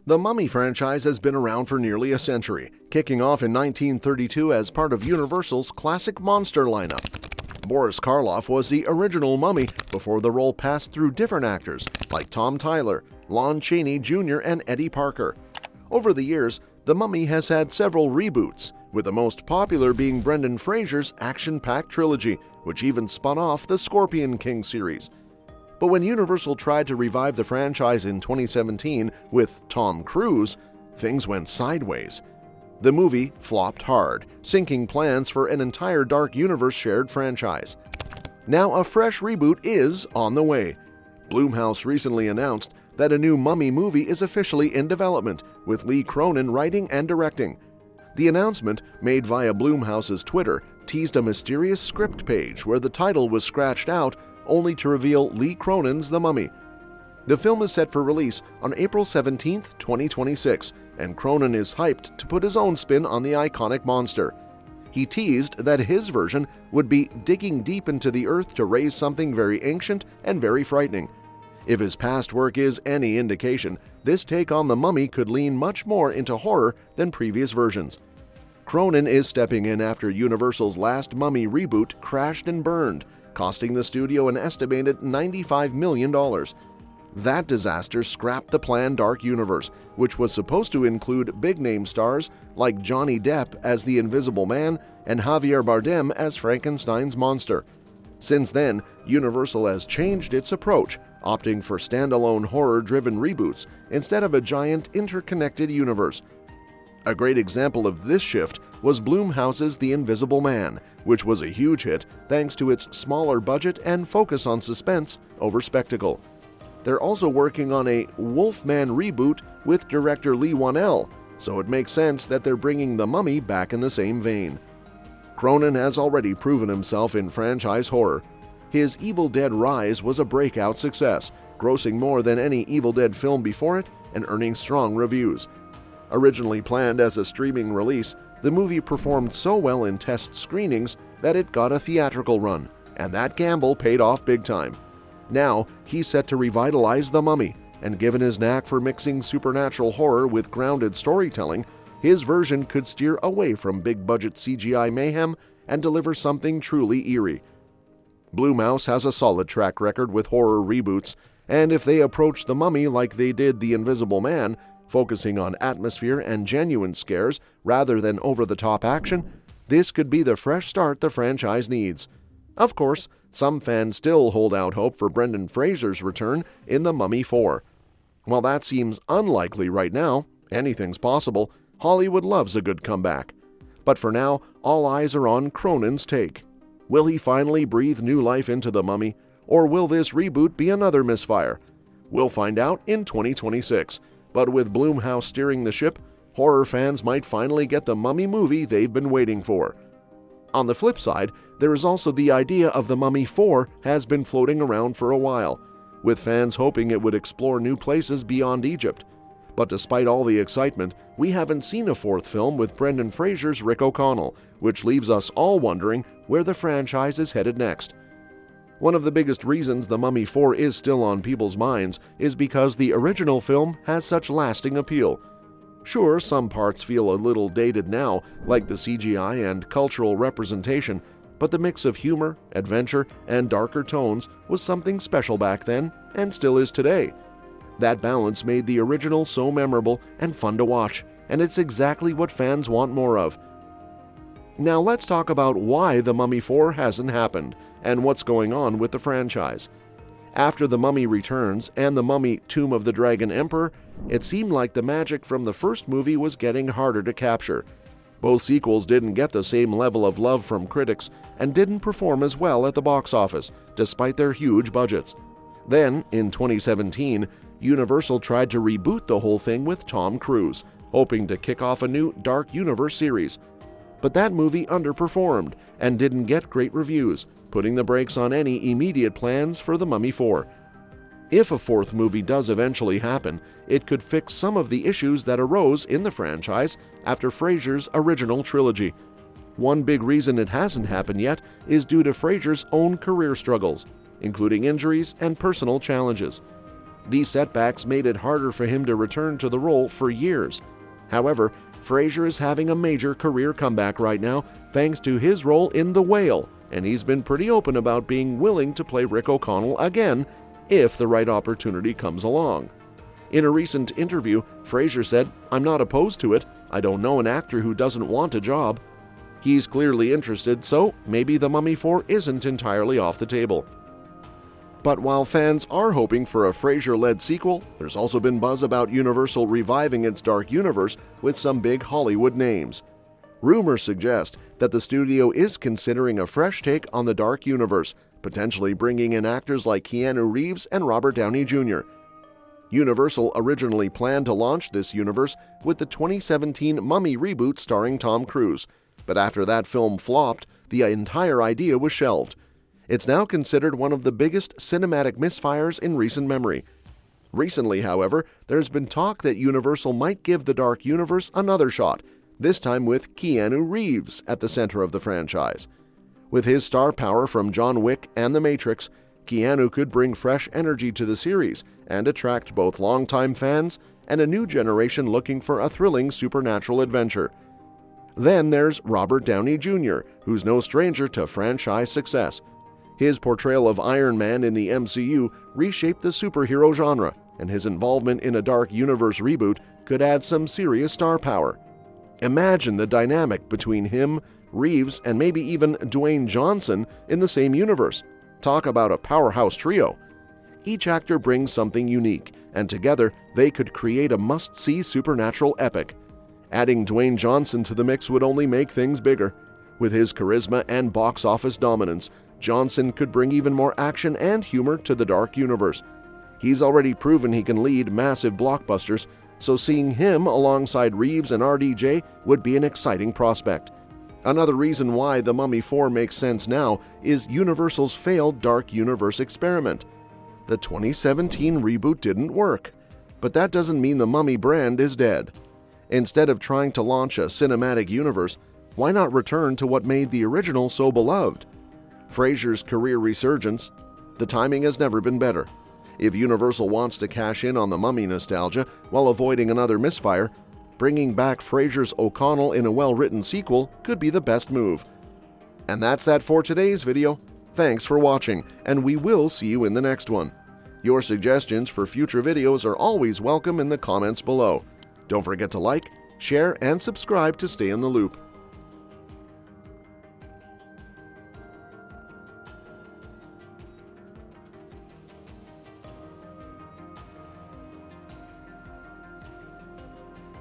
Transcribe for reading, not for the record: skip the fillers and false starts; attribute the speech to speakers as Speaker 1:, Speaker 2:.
Speaker 1: The Mummy franchise has been around for nearly a century, kicking off in 1932 as part of Universal's classic monster lineup. Boris Karloff was the original Mummy before the role passed through different actors like Tom Tyler, Lon Chaney Jr., and Eddie Parker. Over the years, The Mummy has had several reboots, with the most popular being Brendan Fraser's action-packed trilogy, which even spun off the Scorpion King series. But when Universal tried to revive the franchise in 2017 with Tom Cruise, things went sideways. The movie flopped hard, sinking plans for an entire Dark Universe shared franchise. Now a fresh reboot is on the way. Blumhouse recently announced that a new Mummy movie is officially in development, with Lee Cronin writing and directing. The announcement, made via Blumhouse's Twitter, teased a mysterious script page where the title was scratched out, only to reveal Lee Cronin's The Mummy. The film is set for release on April 17, 2026, and Cronin is hyped to put his own spin on the iconic monster. He teased that his version would be digging deep into the earth to raise something very ancient and very frightening. If his past work is any indication, this take on The Mummy could lean much more into horror than previous versions. Cronin is stepping in after Universal's last Mummy reboot crashed and burned, costing the studio an estimated $95 million. That disaster scrapped the planned Dark Universe, which was supposed to include big-name stars like Johnny Depp as the Invisible Man and Javier Bardem as Frankenstein's monster. Since then, Universal has changed its approach, opting for standalone horror-driven reboots instead of a giant interconnected universe. A great example of this shift was Blumhouse's The Invisible Man, which was a huge hit thanks to its smaller budget and focus on suspense over spectacle. They're also working on a Wolfman reboot with director Leigh Whannell, so it makes sense that they're bringing The Mummy back in the same vein. Cronin has already proven himself in franchise horror. His Evil Dead Rise was a breakout success, grossing more than any Evil Dead film before it and earning strong reviews. Originally planned as a streaming release, the movie performed so well in test screenings that it got a theatrical run, and that gamble paid off big time. Now, he's set to revitalize The Mummy, and given his knack for mixing supernatural horror with grounded storytelling, his version could steer away from big-budget CGI mayhem and deliver something truly eerie. Blumhouse has a solid track record with horror reboots, and if they approach The Mummy like they did The Invisible Man, focusing on atmosphere and genuine scares rather than over-the-top action, this could be the fresh start the franchise needs. Of course, some fans still hold out hope for Brendan Fraser's return in The Mummy 4. While that seems unlikely right now, anything's possible. Hollywood loves a good comeback. But for now, all eyes are on Cronin's take. Will he finally breathe new life into The Mummy, or will this reboot be another misfire? We'll find out in 2026. But with Blumhouse steering the ship, horror fans might finally get the Mummy movie they've been waiting for. On the flip side, there is also the idea of The Mummy 4 has been floating around for a while, with fans hoping it would explore new places beyond Egypt. But despite all the excitement, we haven't seen a fourth film with Brendan Fraser's Rick O'Connell, which leaves us all wondering where the franchise is headed next. One of the biggest reasons The Mummy 4 is still on people's minds is because the original film has such lasting appeal. Sure, some parts feel a little dated now, like the CGI and cultural representation, but the mix of humor, adventure, and darker tones was something special back then, and still is today. That balance made the original so memorable and fun to watch, and it's exactly what fans want more of. Now let's talk about why The Mummy 4 hasn't happened, and what's going on with the franchise. After The Mummy Returns and The Mummy Tomb of the Dragon Emperor, it seemed like the magic from the first movie was getting harder to capture. Both sequels didn't get the same level of love from critics and didn't perform as well at the box office, despite their huge budgets. Then, in 2017, Universal tried to reboot the whole thing with Tom Cruise, hoping to kick off a new Dark Universe series. But that movie underperformed and didn't get great reviews, putting the brakes on any immediate plans for The Mummy 4. If a fourth movie does eventually happen, it could fix some of the issues that arose in the franchise after Fraser's original trilogy. One big reason it hasn't happened yet is due to Fraser's own career struggles, including injuries and personal challenges. These setbacks made it harder for him to return to the role for years. However, Fraser is having a major career comeback right now thanks to his role in The Whale, and he's been pretty open about being willing to play Rick O'Connell again if the right opportunity comes along. In a recent interview, Fraser said, "I'm not opposed to it. I don't know an actor who doesn't want a job." He's clearly interested, so maybe The Mummy 4 isn't entirely off the table. But while fans are hoping for a Fraser-led sequel, there's also been buzz about Universal reviving its Dark Universe with some big Hollywood names. Rumors suggest that the studio is considering a fresh take on the Dark Universe, potentially bringing in actors like Keanu Reeves and Robert Downey Jr. Universal originally planned to launch this universe with the 2017 Mummy reboot starring Tom Cruise, but after that film flopped, the entire idea was shelved. It's now considered one of the biggest cinematic misfires in recent memory. Recently, however, there's been talk that Universal might give the Dark Universe another shot, this time with Keanu Reeves at the center of the franchise. With his star power from John Wick and The Matrix, Keanu could bring fresh energy to the series and attract both longtime fans and a new generation looking for a thrilling supernatural adventure. Then there's Robert Downey Jr., who's no stranger to franchise success. His portrayal of Iron Man in the MCU reshaped the superhero genre, and his involvement in a Dark Universe reboot could add some serious star power. Imagine the dynamic between him, Reeves, and maybe even Dwayne Johnson in the same universe. Talk about a powerhouse trio. Each actor brings something unique, and together they could create a must-see supernatural epic. Adding Dwayne Johnson to the mix would only make things bigger. With his charisma and box office dominance, Johnson could bring even more action and humor to the Dark Universe. He's already proven he can lead massive blockbusters, so seeing him alongside Reeves and RDJ would be an exciting prospect. Another reason why The Mummy 4 makes sense now is Universal's failed Dark Universe experiment. The 2017 reboot didn't work, but that doesn't mean the Mummy brand is dead. Instead of trying to launch a cinematic universe, why not return to what made the original so beloved? Fraser's career resurgence, the timing has never been better. If Universal wants to cash in on the Mummy nostalgia while avoiding another misfire, bringing back Fraser's O'Connell in a well-written sequel could be the best move. And that's that for today's video. Thanks for watching, and we will see you in the next one. Your suggestions for future videos are always welcome in the comments below. Don't forget to like, share, and subscribe to stay in the loop.